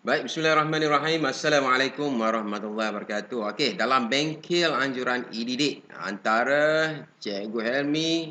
Baik, bismillahirrahmanirrahim. Assalamualaikum warahmatullahi wabarakatuh. Okey, dalam bengkel anjuran e-didik antara Cikgu Helmi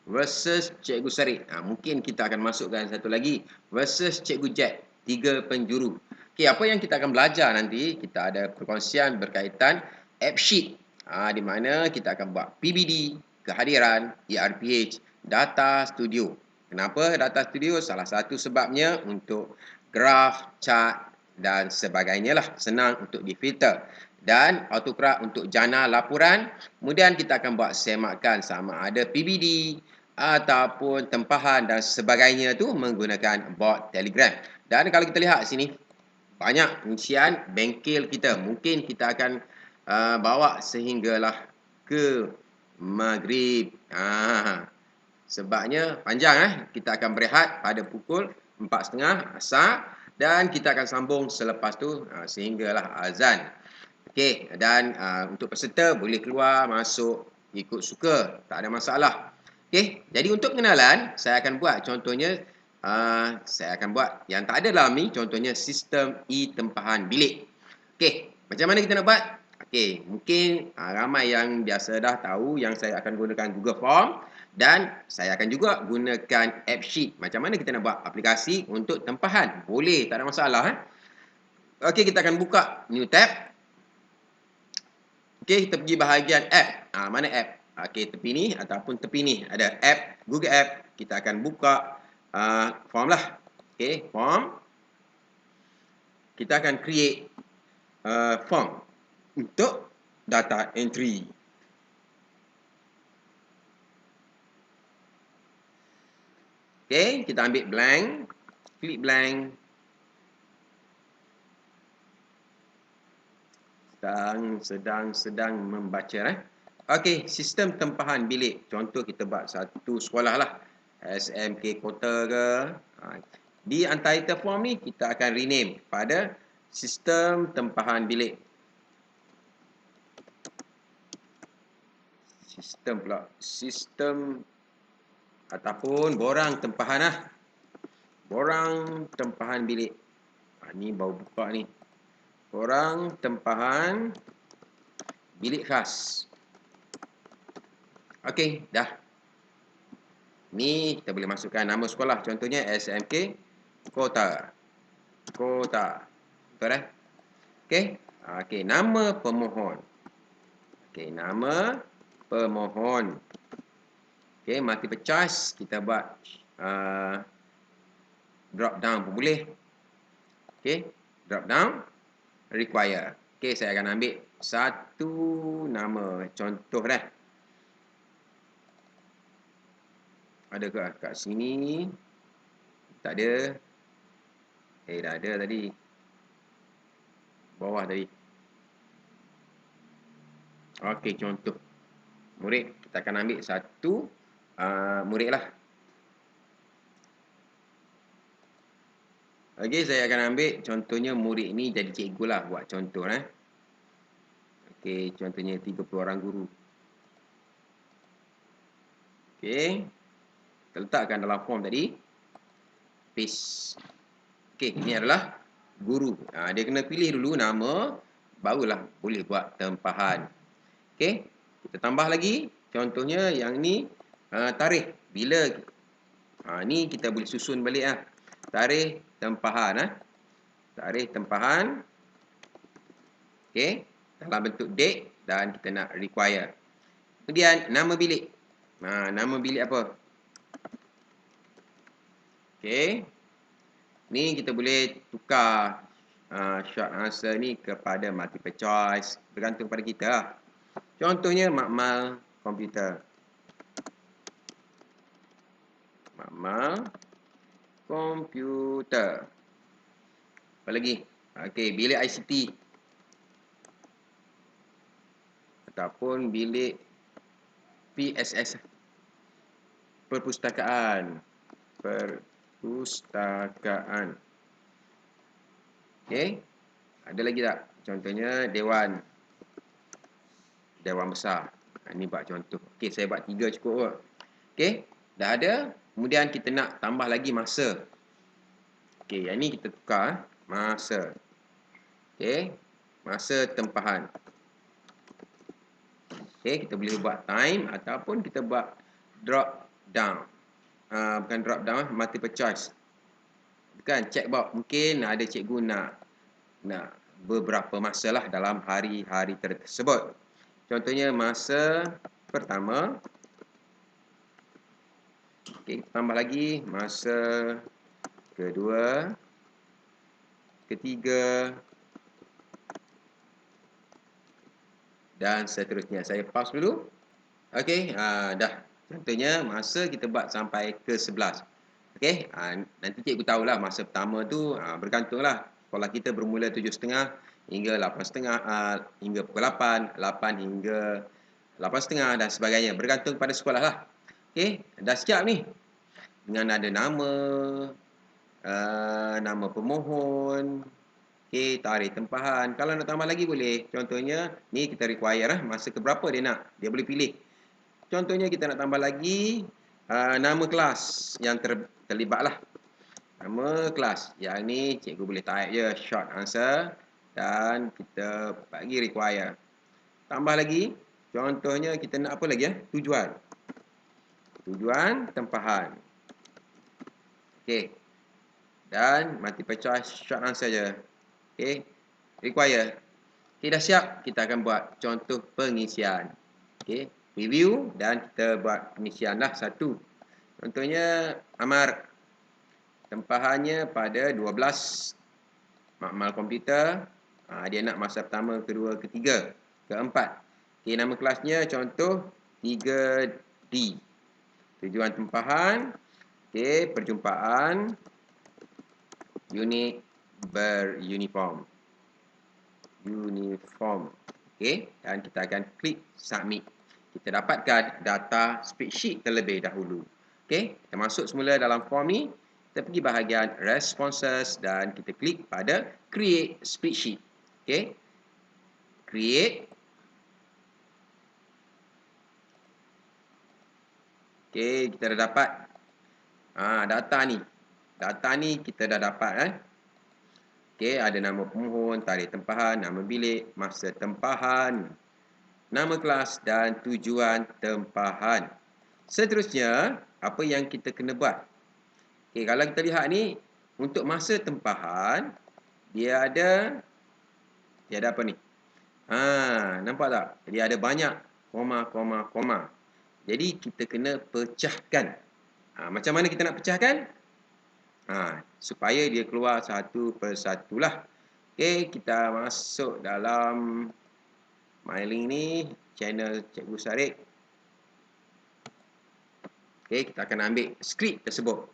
versus Cikgu Sarit. Mungkin kita akan masukkan satu lagi versus Cikgu Jack. Tiga penjuru. Okey, apa yang kita akan belajar nanti, kita ada perkongsian berkaitan app sheet. Di mana kita akan buat PBD, kehadiran, ERPH, data studio. Kenapa data studio? Salah satu sebabnya untuk graf, chart dan sebagainya lah. Senang untuk difilter. Dan autocrat untuk jana laporan. Kemudian kita akan buat semakan sama ada PBD ataupun tempahan dan sebagainya tu menggunakan bot Telegram. Dan kalau kita lihat sini, banyak rincian bengkel kita. Mungkin kita akan bawa sehinggalah ke Maghrib. Sebabnya panjang. Kita akan berehat pada pukul 4.30 asar dan kita akan sambung selepas tu sehinggalah azan. Okey, dan untuk peserta boleh keluar, masuk, ikut suka. Tak ada masalah. Okey, jadi untuk pengenalan, saya akan buat contohnya, saya akan buat yang tak ada dalam ni, contohnya sistem e-tempahan bilik. Okey, macam mana kita nak buat? Okey, mungkin ramai yang biasa dah tahu yang saya akan gunakan Google Form dan saya akan juga gunakan app sheet. Macam mana kita nak buat aplikasi untuk tempahan? Boleh, tak ada masalah. Okey, kita akan buka new tab. Okey, kita pergi bahagian app. Mana app? Okey, tepi ni ataupun tepi ni ada app, Google App. Kita akan buka form lah. Okey, form. Kita akan create form untuk data entry. Okey, kita ambil blank. Klik blank. Sedang membaca. Okey, sistem tempahan bilik. Contoh kita buat satu sekolah lah. SMK Kota ke. Di untitled form ni kita akan rename pada sistem tempahan bilik. Sistem pula. Sistem ataupun borang tempahan lah. Borang tempahan bilik. Ni baru buka ni. Borang tempahan bilik khas. Okey, dah. Ni kita boleh masukkan nama sekolah. Contohnya SMK Kota. Betul dah? Okey. Okey, nama pemohon. Okey, nama pemohon. Okey, multiple choice kita buat drop down pun boleh. Okey, drop down require. Okey, saya akan ambil satu nama contoh dah. Ada ke kat sini? Tak ada. Dah ada tadi. Bawah tadi. Okey, contoh. Murid. Kita akan ambil satu murid lah. Okey, saya akan ambil contohnya murid ni jadi cikgu lah. Buat contoh. Okey, contohnya 30 orang guru. Okey. Kita letakkan dalam form tadi. Paste. Okey, ini adalah guru. Dia kena pilih dulu nama, barulah boleh buat tempahan. Okey, kita tambah lagi. Contohnya yang ni tarikh. Bila ni kita boleh susun balik lah. Tarikh tempahan. Tarikh tempahan. Okey, dalam bentuk date dan kita nak require. Kemudian nama bilik. Nama bilik apa? Okey. Ni kita boleh tukar short answer ni kepada multiple choice. Bergantung pada kita lah. Contohnya makmal komputer. Makmal komputer. Apa lagi? Okey, bilik ICT. Ataupun bilik PSS. Perpustakaan. Okey. Ada lagi tak? Contohnya Dewan Besar. Ini buat contoh. Okey, saya buat 3 cukup. Okey, dah ada. Kemudian kita nak tambah lagi masa. Okey, yang ni kita tukar. masa. Okey, masa tempahan. Okey, kita boleh buat time ataupun kita buat drop down. Bukan drop down, multiple choice. Bukan checkbox. Mungkin ada cikgu nak beberapa masa lah dalam hari-hari tersebut. Contohnya masa pertama. Okey, tambah lagi masa kedua, ketiga dan seterusnya. Saya pause dulu. Okey, dah. Contohnya masa kita buat sampai ke 11. Okey, nanti cikgu tahulah masa pertama tu bergantunglah. Sekolah kita bermula 7.30 hingga 8.30, hingga pukul 8, 8 hingga 8.30 dan sebagainya. Bergantung pada sekolah lah. Okey, dah siap ni. Dengan ada nama, nama pemohon, okey, tarikh tempahan. Kalau nak tambah lagi boleh. Contohnya, ni kita require masa keberapa dia nak. Dia boleh pilih. Contohnya kita nak tambah lagi nama kelas yang terlibat lah. Nama kelas. Yang ni cikgu boleh type je short answer dan kita bagi require. Tambah lagi. Contohnya kita nak apa lagi ya? Tujuan. Tujuan tempahan. Okey. Dan multiple choice short answer je. Okey. Require. Okey, dah siap. Kita akan buat contoh pengisian. Okey. Review dan kita buat pengisian lah satu. Contohnya Amar. Tempahannya pada 12 makmal komputer. Dia nak masa pertama, kedua, ketiga, keempat. Okey, nama kelasnya contoh 3D. Tujuan tempahan. Okey, perjumpaan unit beruniform. Uniform. Okey, dan kita akan klik submit. Kita dapatkan data spreadsheet terlebih dahulu. Okey, kita masuk semula dalam form ni. Kita pergi bahagian responses dan kita klik pada create spreadsheet. Okey. Create. Okey, kita dah dapat data ni. Data ni kita dah dapat Okey, ada nama pemohon, tarikh tempahan, nama bilik, masa tempahan, nama kelas dan tujuan tempahan. Seterusnya, apa yang kita kena buat? Okey, kalau kita lihat ni, untuk masa tempahan, dia ada apa ni? Nampak tak? Dia ada banyak koma, koma, koma. Jadi, kita kena pecahkan. Macam mana kita nak pecahkan? Supaya dia keluar satu persatu lah. Okey, kita masuk dalam MyLink ni, channel Cikgu Sarik. Okey, kita akan ambil skrip tersebut.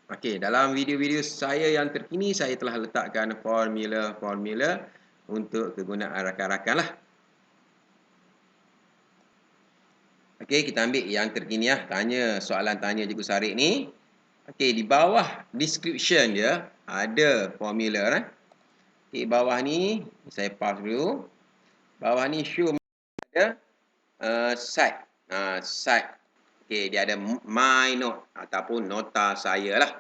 Okey, dalam video-video saya yang terkini, saya telah letakkan formula-formula untuk kegunaan rakan-rakan lah. Okey, kita ambil yang terkini lah. Soalan tanya Cikgu Sarik ni. Okey, di bawah description dia ada formula Okey, bawah ni saya pause dulu. Bawah ni show ada site. Site. Okey, dia ada my note ataupun nota saya lah.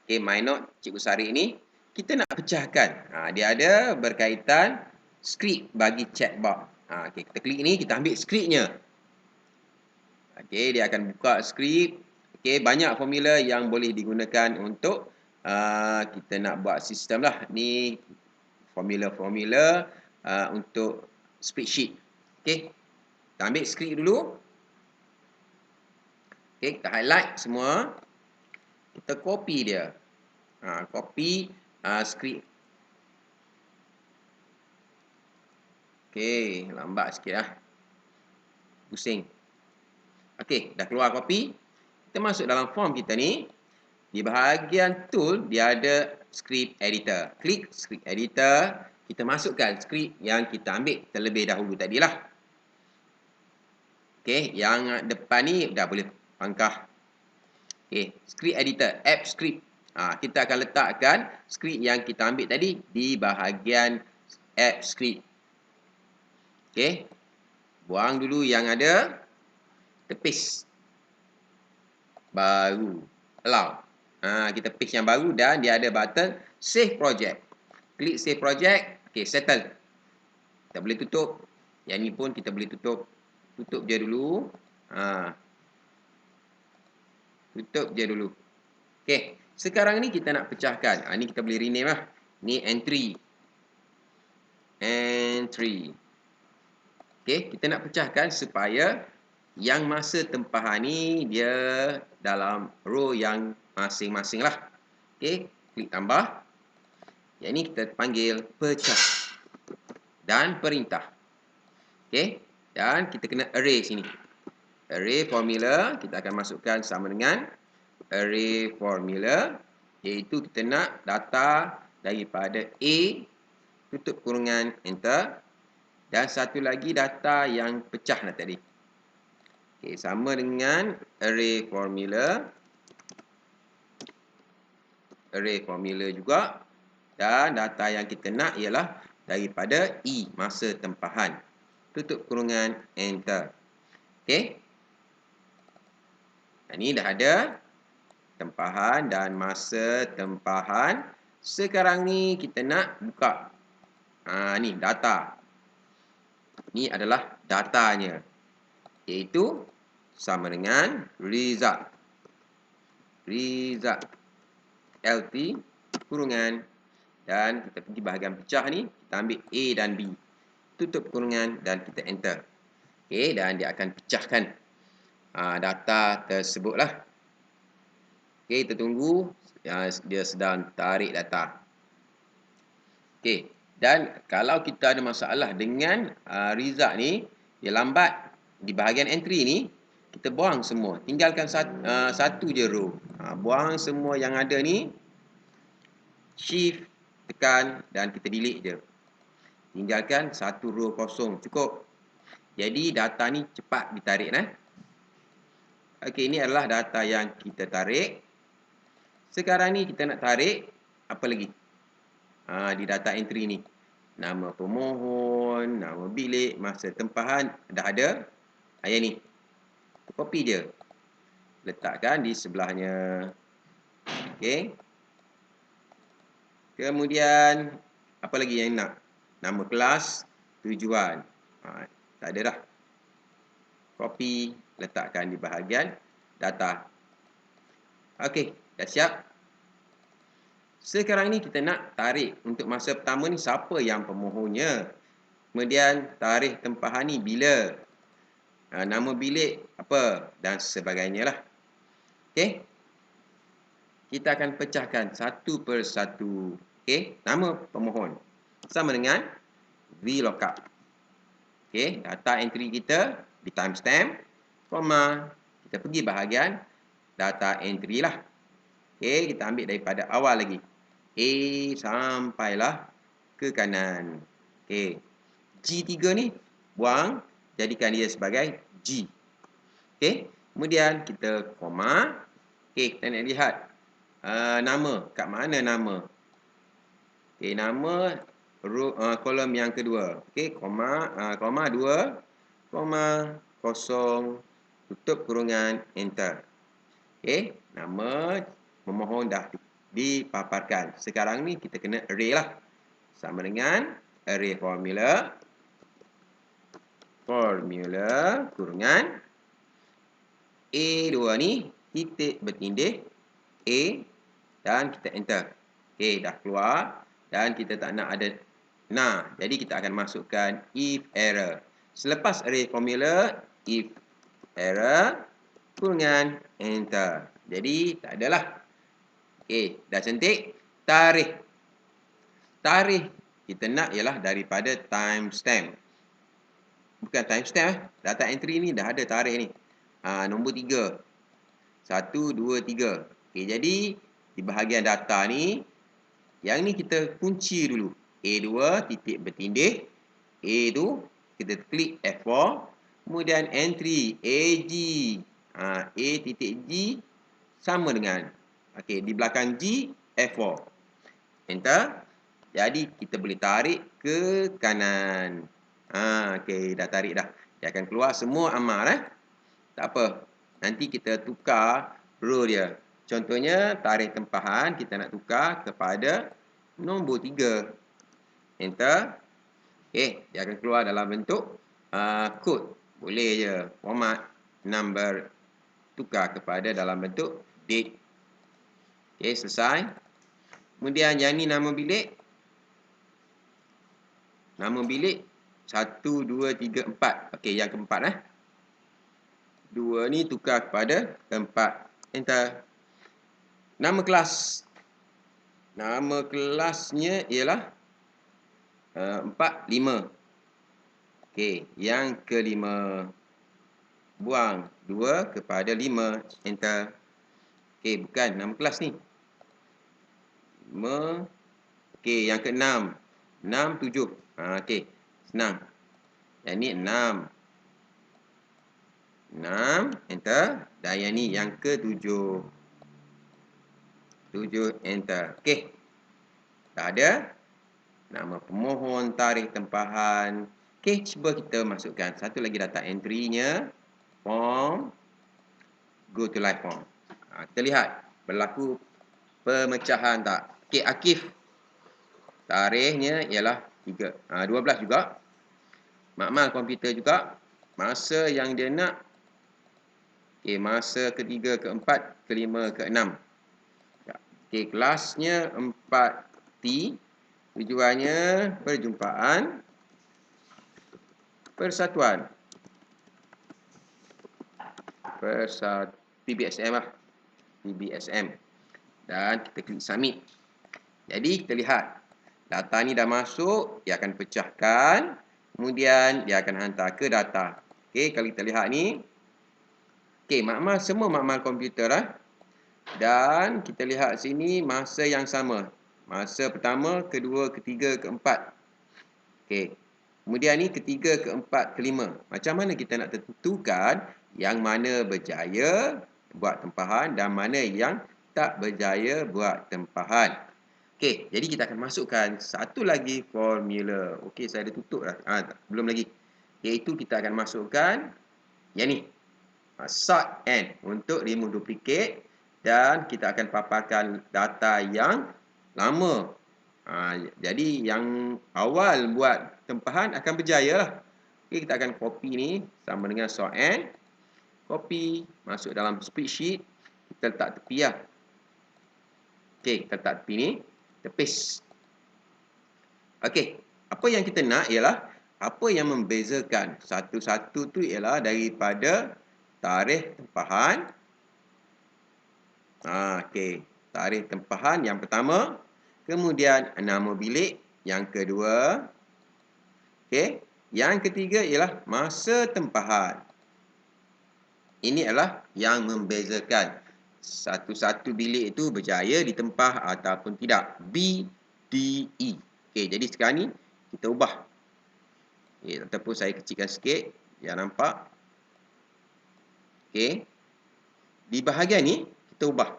Okey, my note Cikgu Sarik ni kita nak pecahkan. Dia ada berkaitan skrip bagi chatbot. Okey, kita klik ni, kita ambil skripnya. Okey, dia akan buka skrip. Okey, banyak formula yang boleh digunakan untuk kita nak buat sistem lah. Ni formula-formula untuk spreadsheet. Okey, kita ambil skrip dulu. Okey, kita highlight semua. Kita copy dia. Copy skrip. Okey, lambat sikit lah. Pusing. Okey, dah keluar copy. Kita masuk dalam form kita ni. Di bahagian tool, dia ada script editor. Klik script editor. Kita masukkan skrip yang kita ambil terlebih dahulu tadilah. Okey, yang depan ni dah boleh pangkah. Okey, script editor, app script. Kita akan letakkan skrip yang kita ambil tadi di bahagian app script. Okey, buang dulu yang ada. Tepis. Baru allow. Kita paste yang baru dan dia ada button save project. Klik save project. Okey, settle. Kita boleh tutup. Yang ni pun kita boleh tutup. Tutup je dulu. Tutup je dulu. Okey, sekarang ni kita nak pecahkan. Ni kita boleh rename lah. Ni entry. Entry. Okey, kita nak pecahkan supaya yang masa tempahan ni dia dalam row yang masing-masing lah. Okey, klik tambah. Yang ni kita panggil pecah dan perintah. Okey, dan kita kena array sini. Array formula kita akan masukkan sama dengan array formula, iaitu kita nak data daripada A tutup kurungan enter dan satu lagi data yang pecah tadi. Okey, sama dengan array formula juga, dan data yang kita nak ialah daripada E masa tempahan tutup kurungan enter. Okey, ini dah ada tempahan dan masa tempahan. Sekarang ni kita nak buka ni data. Ini adalah datanya, iaitu sama dengan result LT kurungan, dan kita pergi bahagian pecah ni, kita ambil A dan B, tutup kurungan dan kita enter. Okey, dan dia akan pecahkan data tersebut lah. Okey, kita tunggu dia sedang tarik data. Okey, dan kalau kita ada masalah dengan result ni, dia lambat di bahagian entry ni, kita buang semua. Tinggalkan satu je row. Buang semua yang ada ni. Shift, tekan dan kita delete je. Tinggalkan satu row kosong. Cukup. Jadi data ni cepat ditarik. Okey, ini adalah data yang kita tarik. Sekarang ni kita nak tarik apa lagi? Di data entry ni. Nama pemohon, nama bilik, masa tempahan dah ada. Yang ni. Copy je. Letakkan di sebelahnya. Okey. Kemudian apa lagi yang nak? Nama kelas, tujuan. Tak ada dah. Copy, letakkan di bahagian data. Okey, dah siap. Sekarang ni kita nak tarik untuk masa pertama ni siapa yang pemohonnya. Kemudian tarikh tempahan ni bila. Nama bilik apa dan sebagainya lah. Okey. Kita akan pecahkan satu persatu. Okey, nama pemohon sama dengan VLOOKUP. Okey, data entry kita di timestamp, koma, kita pergi bahagian data entry lah. Okey, kita ambil daripada awal lagi. A sampailah ke kanan. Okey. G3 ni buang, jadikan dia sebagai G. Okey, kemudian kita koma. Okey, kita nak lihat nama, kat mana nama? Okey, nama kolom yang kedua. Okey, koma 2, koma 0, tutup kurungan enter. Okey, nama pemohon dah dipaparkan. Sekarang ni kita kena array lah. Sama dengan array formula kurungan A2 ni titik bertindih A dan kita enter. Okey, dah keluar dan kita tak nak ada jadi kita akan masukkan if error. Selepas array formula, if error kurungan enter. Jadi tak adalah. Okey, dah cantik. Tarikh kita nak ialah daripada timestamp. Bukan timestamp, data entry ni dah ada tarikh ni. Nombor 3. 1, 2, 3. Okey, jadi di bahagian data ni, yang ni kita kunci dulu. A2 titik bertindih. A tu kita klik F4. Kemudian entry AG. A titik G sama dengan. Okey, di belakang G F4. Enter. Jadi kita boleh tarik ke kanan. Okey, dah tarik dah. Dia akan keluar semua amal. Tak apa. Nanti kita tukar row dia. Contohnya, tarikh tempahan kita nak tukar kepada nombor 3. Enter. Okey, dia akan keluar dalam bentuk kod. Boleh je format number tukar kepada dalam bentuk date. Okey, selesai. Kemudian yang ni nama bilik. Nama bilik 1, 2, 3, 4. Okey, yang keempat 2 ni tukar kepada 4. Enter. Nama kelas. Nama kelasnya ialah 4, 5. Okey, yang kelima. Buang 2 kepada 5. Enter. Okey, bukan nama kelas ni. 5. Okey, yang ke-6. 6, 7. Okey, senang. Yang ni 6. 6. Enter. Dan yang ni yang ke-7. 7. Enter. Okey. Dah ada. Nama pemohon, tarikh tempahan. Okey, cuba kita masukkan satu lagi data entry-nya. Form. Go to live form. Kita lihat berlaku pemecahan tak. Okey, Akif. Tarikhnya ialah 12 juga. Makmal komputer juga. Masa yang dia nak. Okey, masa ke-3, ke-4, ke-5, ke-6. Okey, kelasnya 4T. Tujuannya perjumpaan persatuan. PBSM lah. PBSM. Dan kita klik submit. Jadi kita lihat. Data ni dah masuk. Dia akan pecahkan. Kemudian dia akan hantar ke data. Okey, kalau kita lihat ni. Okey, makmal semua makmal komputer lah. Dan kita lihat sini masa yang sama. Masa pertama, kedua, ketiga, keempat. Okey. Kemudian ni ketiga, keempat, kelima. Macam mana kita nak tentukan yang mana berjaya buat tempahan dan mana yang tak berjaya buat tempahan. Okey, jadi kita akan masukkan satu lagi formula. Okey, saya dah tutup dah. Belum lagi. Iaitu kita akan masukkan yang ni. Sort and untuk remove duplicate. Dan kita akan paparkan data yang lama. Jadi yang awal buat tempahan akan berjaya lah. Okay, kita akan copy ni sama dengan sort and. Copy. Masuk dalam spreadsheet. Kita letak tepi lah. Okay, kita letak tepi ni. Kita paste. Okay, apa yang kita nak ialah apa yang membezakan satu-satu tu ialah daripada tarikh tempahan. Okey, tarikh tempahan yang pertama, kemudian nama bilik yang kedua. Okey, yang ketiga ialah masa tempahan. Ini adalah yang membezakan satu-satu bilik itu berjaya ditempah ataupun tidak. B, D, E. Okey, jadi sekarang ni kita ubah. Okey, ataupun saya kecilkan sikit biar nampak. Okey. Di bahagian ni kita ubah.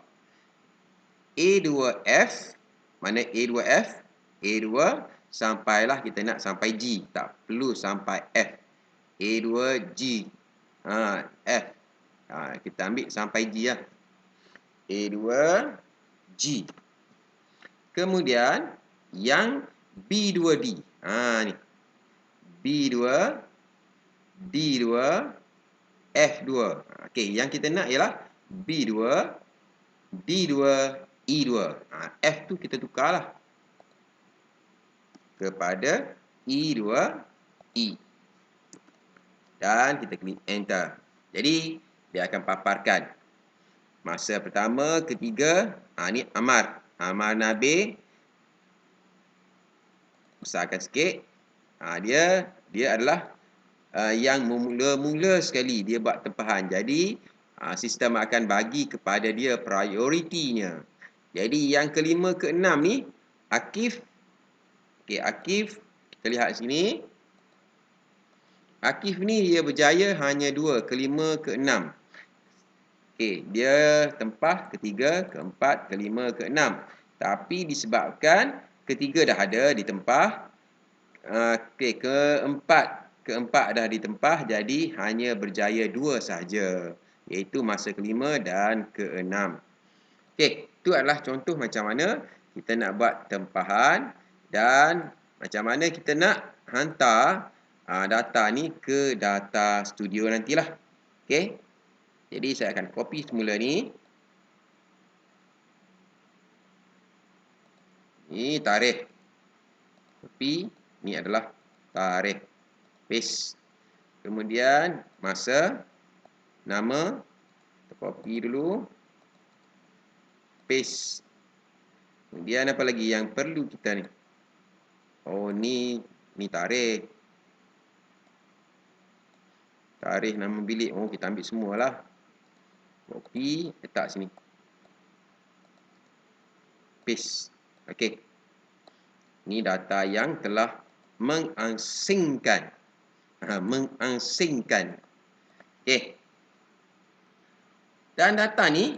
A2F. Mana A2F? A2 sampailah kita nak sampai G. Tak perlu sampai F. A2G. F. Kita ambil sampai G lah. A2G. Kemudian yang B2D. Ni. B2, D2, F2. Okey, yang kita nak ialah B2, D2, E2. F tu kita tukarlah kepada E2, E. Dan kita klik enter. Jadi, dia akan paparkan. Masa pertama, ketiga. Ni Amar. Amar Nabil. Besarkan sikit. Dia adalah yang mula-mula sekali dia buat tempahan. Jadi, sistem akan bagi kepada dia prioritinya. Jadi, yang kelima, keenam ni, Akif. Okey, Akif. Kita lihat sini. Akif ni dia berjaya hanya 2, kelima, keenam. Okey, dia tempah ketiga, keempat, kelima, keenam. Tapi disebabkan ketiga dah ada ditempah. Okey, keempat dah ditempah, jadi hanya berjaya 2 sahaja. Iaitu masa kelima dan keenam. Okey, itu adalah contoh macam mana kita nak buat tempahan dan macam mana kita nak hantar data ni ke data studio nantilah. Okey. Jadi saya akan copy semula ni. Ini tarikh. Copy, ni adalah tarikh. Paste. Kemudian masa, nama, kita copy dulu. Paste. Kemudian apa lagi yang perlu kita ni? Oh, ni tarikh. Tarikh, nama bilik. Oh, kita ambil semualah. Copy, letak sini. Paste. Okey. Ini data yang telah mengasingkan. Mengasingkan. Okey. Dan data ni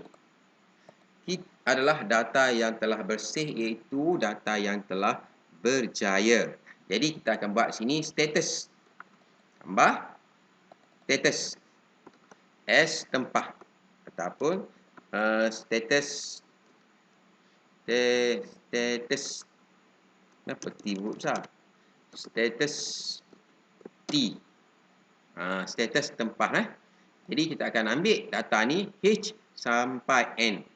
adalah data yang telah bersih, iaitu data yang telah berjaya. Jadi kita akan buat sini status. Tambah status. S tempah. Ataupun status. Kenapa T huruf besar? Status T. Status tempah. Jadi kita akan ambil data ni H sampai N.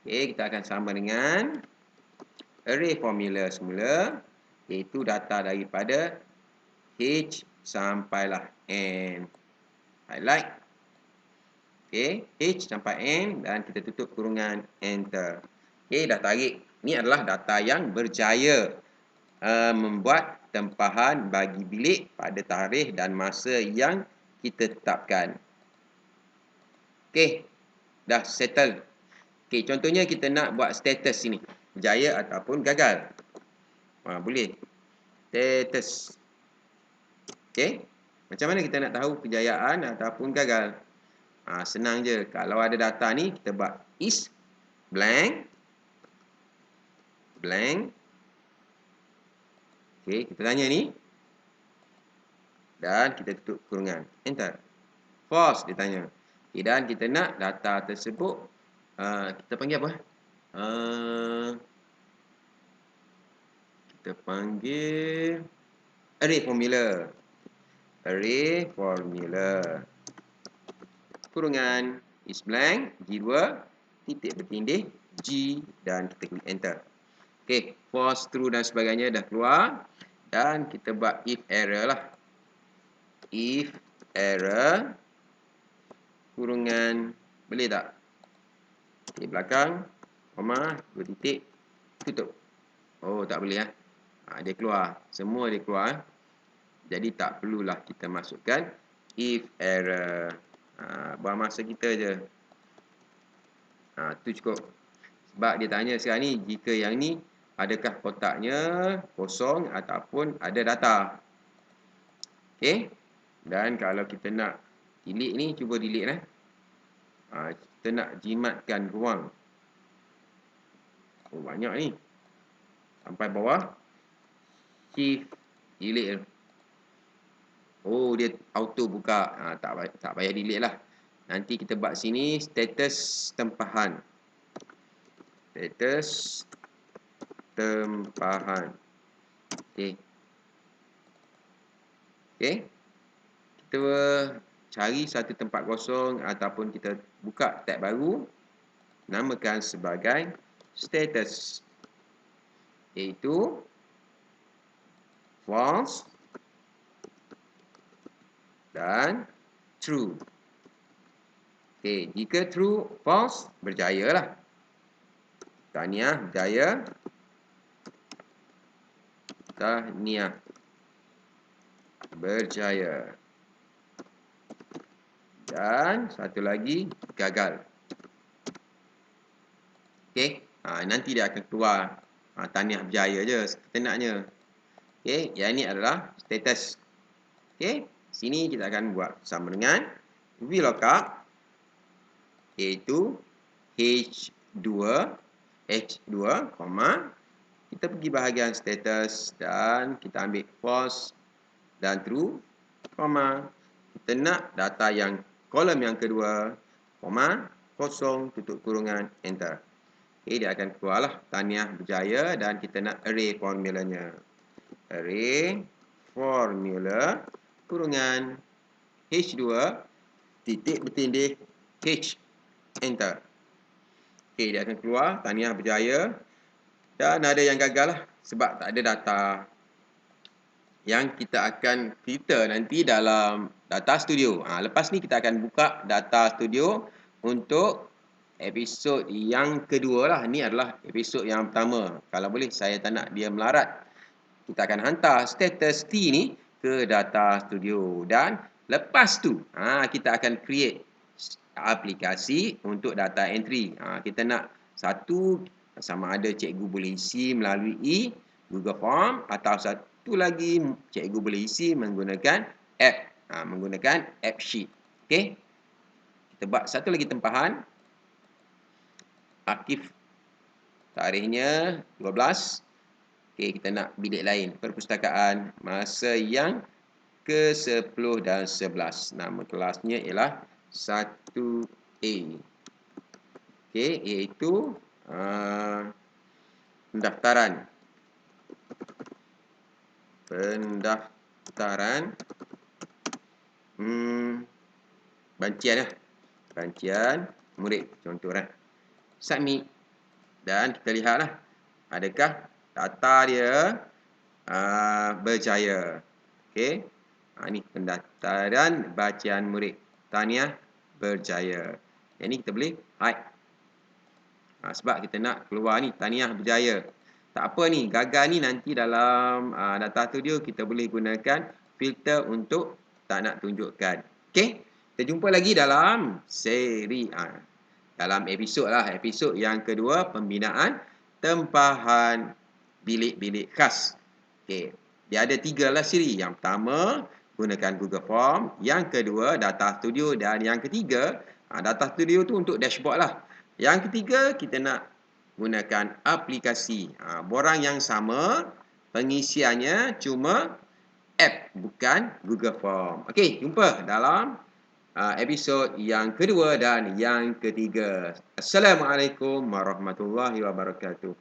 Okey, kita akan sama dengan array formula semula, iaitu data daripada H sampailah N. Highlight. Okey, H sampai N dan kita tutup kurungan, enter. Okey, dah tarik. Ini adalah data yang berjaya membuat tempahan bagi bilik pada tarikh dan masa yang kita tetapkan. Okey, dah settle. Okey, contohnya kita nak buat status sini, berjaya ataupun gagal. Boleh. Status. Okey, macam mana kita nak tahu kejayaan ataupun gagal? Senang je. Kalau ada data ni, kita buat is blank. Blank. Okey, kita tanya ni. Dan kita tutup kurungan. Enter. False, dia tanya. Okay, dan kita nak data tersebut, kita panggil apa? Kita panggil array formula. Array formula. Kurungan is blank, G2, titik bertindih, G, dan kita klik enter. Okey, false, true dan sebagainya dah keluar. Dan kita buat if error lah. If error, kurungan, boleh tak? Okey, belakang, koma, 2 titik, tutup. Oh, tak boleh dia keluar. Semua dia keluar. Jadi tak perlulah kita masukkan if error. Buang masa kita je. Tu cukup. Sebab dia tanya sekarang ni, jika yang ni adakah kotaknya kosong ataupun ada data. Okey. Dan kalau kita nak delete ni, cuba delete kita nak jimatkan ruang. Oh, banyak ni. Sampai bawah. Shift delete. Oh, dia auto buka. Tak payah delete lah. Nanti kita buat sini status tempahan. Status tempahan. Okey. Okey. Kita cari satu tempat kosong ataupun kita buka tab baru. Namakan sebagai status. Iaitu false dan true. Okey, jika true, false, berjayalah. Tahniah, berjaya. Tahniah, berjaya. Dan satu lagi, gagal. Okey, nanti dia akan keluar tahniah berjaya je sekenaknya. Okey, yang ini adalah status. Okey, sini kita akan buat sama dengan VLOOKUP, iaitu H2, kita pergi bahagian status dan kita ambil false dan true, kita nak data yang kolom yang kedua, kosong, tutup kurungan, enter. Okay, dia akan keluarlah Tahniah berjaya dan kita nak array formulanya. Array formula kurungan H2 titik bertindih H, enter. Okay, dia akan keluar Tahniah berjaya dan ada yang gagal lah sebab tak ada data yang kita akan filter nanti dalam data studio. Lepas ni kita akan buka data studio untuk episod yang kedua lah. Ni adalah episod yang pertama. Kalau boleh saya tak nak dia melarat. Kita akan hantar status T ni ke data studio. Dan lepas tu kita akan create aplikasi untuk data entry. Kita nak satu sama ada cikgu boleh isi melalui Google Form atau satu lagi cikgu boleh isi menggunakan app. Menggunakan app sheet. Okey. Kita buat satu lagi tempahan. Arkiv tarikhnya 12. Okey, kita nak bilik lain. Perpustakaan masa yang ke-10 dan 11. Nama kelasnya ialah 1A. Okey, iaitu pendaftaran. Bancian lah. Bancian murid. Contoh lah. Submit. Dan kita lihatlah. Adakah data dia berjaya. Okey. Ini pendaftaran bacaan murid. Tahniah berjaya. Yang ni kita boleh hide. Sebab kita nak keluar ni Tahniah berjaya. Tak apa ni, gagal ni nanti dalam data studio kita boleh gunakan filter untuk tak nak tunjukkan. Okey. Kita jumpa lagi dalam seri dalam episod lah, episod yang kedua, pembinaan tempahan bilik-bilik khas. Okey. Dia ada 3 lah siri. Yang pertama gunakan Google Form, yang kedua data studio dan yang ketiga data studio tu untuk dashboard lah. Yang ketiga kita nak gunakan aplikasi. Borang yang sama, pengisiannya cuma app bukan Google Form. Okey, jumpa dalam episod yang kedua dan yang ketiga. Assalamualaikum warahmatullahi wabarakatuh.